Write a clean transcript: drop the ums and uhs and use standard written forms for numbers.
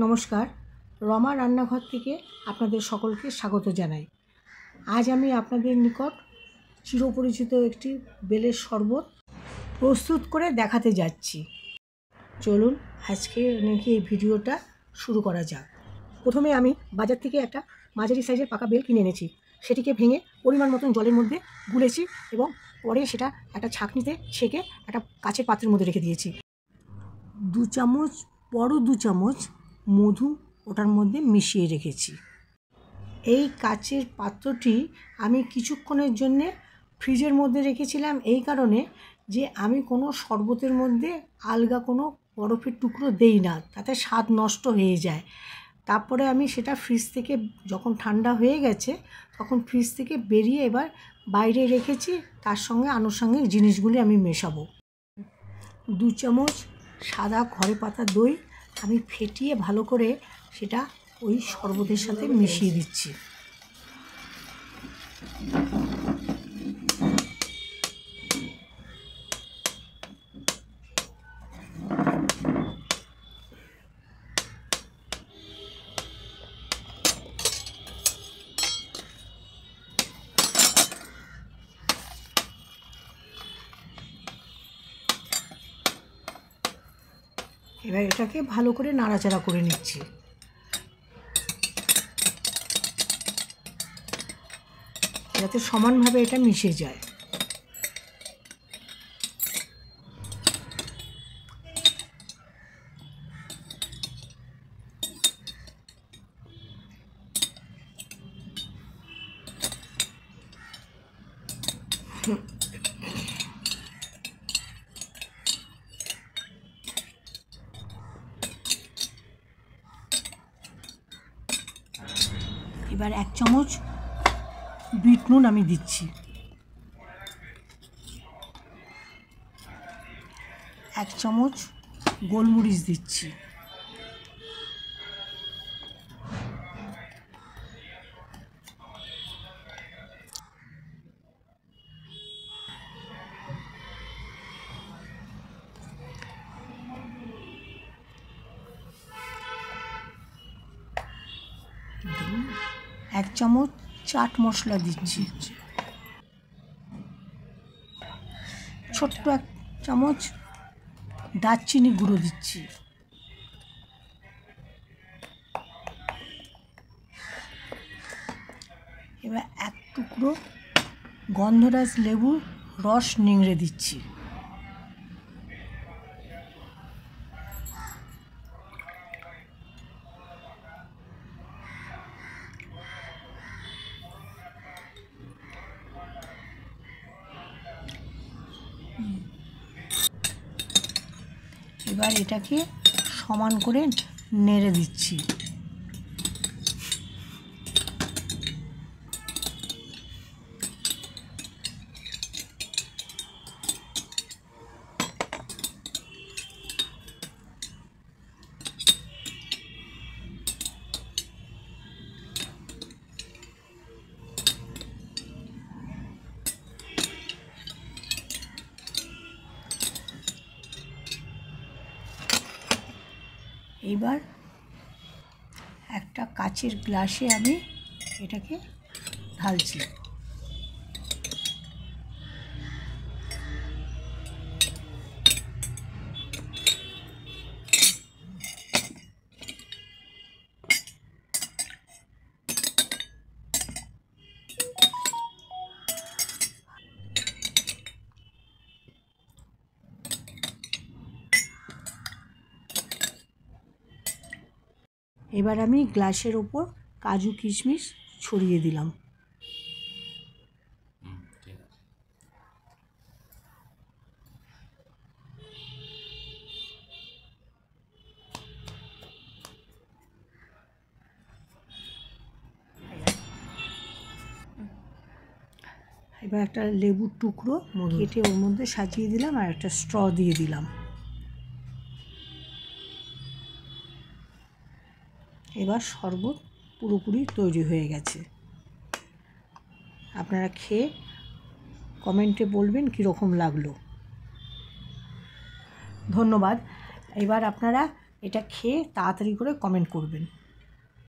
নমস্কার, রমা রান্নাঘর থেকে আপনাদের সকলকে স্বাগত জানাই। আজ আমি আপনাদের নিকট চিরপরিচিত একটি বেলের শরবত প্রস্তুত করে দেখাতে যাচ্ছি। চলুন আজকে নাকি এই ভিডিওটা শুরু করা যাক। প্রথমে আমি বাজার থেকে একটা মাঝারি সাইজের পাকা বেল কিনে এনেছি। সেটিকে ভেঙে পরিমাণ মতন জলের মধ্যে গুলেছি এবং পরে সেটা একটা ছাঁকনিতে ছেঁকে একটা কাচের পাত্রের মধ্যে রেখে দিয়েছি। 2 চামচ বড় 2 চামচ মধু ওটার মধ্যে মিশিয়ে রেখেছি। এই কাচের পাত্রটি আমি কিছুক্ষণের জন্যে ফ্রিজের মধ্যে রেখেছিলাম এই কারণে যে আমি কোনো শরবতের মধ্যে আলগা কোনো বরফের টুকরো দেই না, তাতে স্বাদ নষ্ট হয়ে যায়। তারপরে আমি সেটা ফ্রিজ থেকে যখন ঠান্ডা হয়ে গেছে তখন ফ্রিজ থেকে বেরিয়ে এবার বাইরে রেখেছি। তার সঙ্গে আনুষঙ্গিক জিনিসগুলি আমি মেশাবো। 2 চামচ সাদা ঘরে পাতা দই আমি ফেটিয়ে ভালো করে সেটা ওই শরবতের সাথে মিশিয়ে দিচ্ছি। এবার এটাকে ভালো করে নাড়াচাড়া করে নিচ্ছি। যাতে সমানভাবে এটা মিশে যায়। এবার 1 চামচ বিট নুন আমি দিচ্ছি। 1 চামচ গোলমরিচ দিচ্ছি। এক চামচ চাট মশলা দিচ্ছি। ছোট্ট 1 চামচ দারচিনি গুঁড়ো দিচ্ছি। এবার 1 টুকরো গন্ধরাজ লেবুর রস নিংড়ে দিচ্ছি। এবার এটাকে সমান করে নেড়ে দিচ্ছি। এবার একটা কাচের গ্লাসে আমি এটাকে ঢালছি। এবার আমি গ্লাসের ওপর কাজু কিশমিশ ছড়িয়ে দিলাম। এবার একটা লেবুর টুকরো কেটে ওর মধ্যে সাজিয়ে দিলাম আর একটা স্ট্র দিয়ে দিলাম। এবার শরবত পুরোপুরি তৈরি হয়ে গেছে। আপনারা খেয়ে কমেন্টে বলবেন কীরকম লাগলো। ধন্যবাদ। এবার আপনারা এটা খেয়ে তাড়াতাড়ি করে কমেন্ট করবেন।